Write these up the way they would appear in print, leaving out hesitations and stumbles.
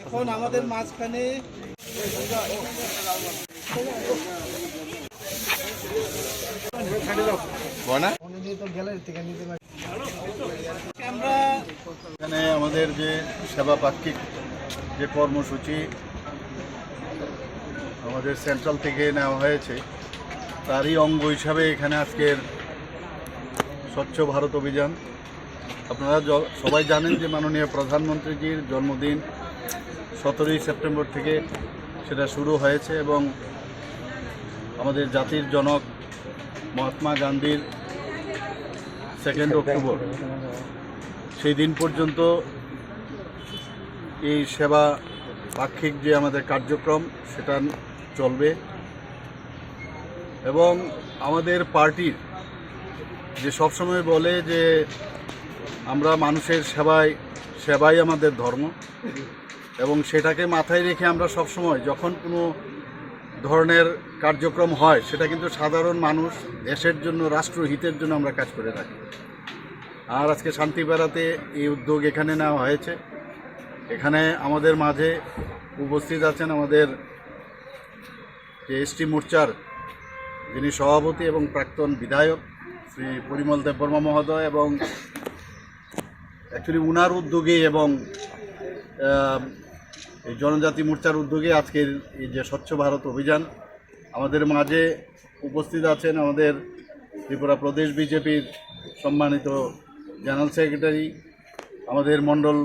এখন আমাদের মাঝখানে আমরা এখানে আমাদের যে সেবা পাক্ষিক যে কর্মসূচি আমাদের সেন্ট্রাল থেকে নেওয়া হয়েছে তারই অঙ্গ হিসাবে এখানে আজকের স্বচ্ছ ভারত অভিযান। আপনারা সবাই জানেন যে মাননীয় প্রধানমন্ত্রীজির জন্মদিন 17ই সেপ্টেম্বর থেকে সেটা শুরু হয়েছে এবং আমাদের জাতির জনক মহাত্মা গান্ধীর 2 অক্টোবর সেই দিন পর্যন্ত এই সেবা পাক্ষিক যে আমাদের কার্যক্রম সেটা চলবে এবং আমাদের পার্টির যে সবসময় বলে যে আমরা মানুষের সেবাই আমাদের ধর্ম এবং সেটাকে মাথায় রেখে আমরা সবসময় যখন কোনো ধরনের কার্যক্রম হয় সেটা কিন্তু সাধারণ মানুষ দেশের জন্য রাষ্ট্রহিতের জন্য আমরা কাজ করে থাকি। আর আজকে শান্তি বেড়াতে এই উদ্যোগ এখানে নেওয়া হয়েছে। এখানে আমাদের মাঝে উপস্থিত আছেন আমাদের যে এসটি মোর্চার যিনি সভাপতি এবং প্রাক্তন বিধায়ক শ্রী পরিমল দেববর্মা মহোদয় এবং অ্যাকচুয়ালি উনার উদ্যোগে এবং এই জনজাতি মোর্চার উদ্যোগে আজকের এই যে স্বচ্ছ ভারত অভিযান আমাদের মাঝে উপস্থিত আছেন আমাদের ত্রিপুরা প্রদেশ বিজেপির সম্মানিত জেনারেল সেক্রেটারি, আমাদের মণ্ডল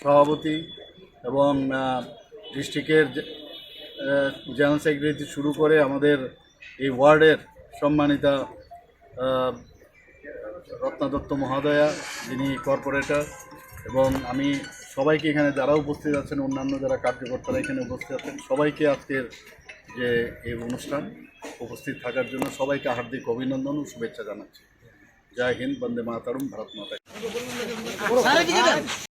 সভাপতি এবং ডিস্ট্রিক্টের জেনারেল সেক্রেটারি শুরু করে আমাদের এই ওয়ার্ডের সম্মানিতা রত্না দত্ত মহোদয়া যিনি কর্পোরেটর এবং আমি সবাইকে এখানে যারা উপস্থিত আছেন অন্যান্য যারা কার্যকর্তারা এখানে উপস্থিত আছেন সবাইকে আজকের যে এই অনুষ্ঠান উপস্থিত থাকার জন্য সবাইকে হার্দিক অভিনন্দন ও শুভেচ্ছা জানাচ্ছি। জয় হিন্দ, বন্দে মাতরম, ভারত মাতা।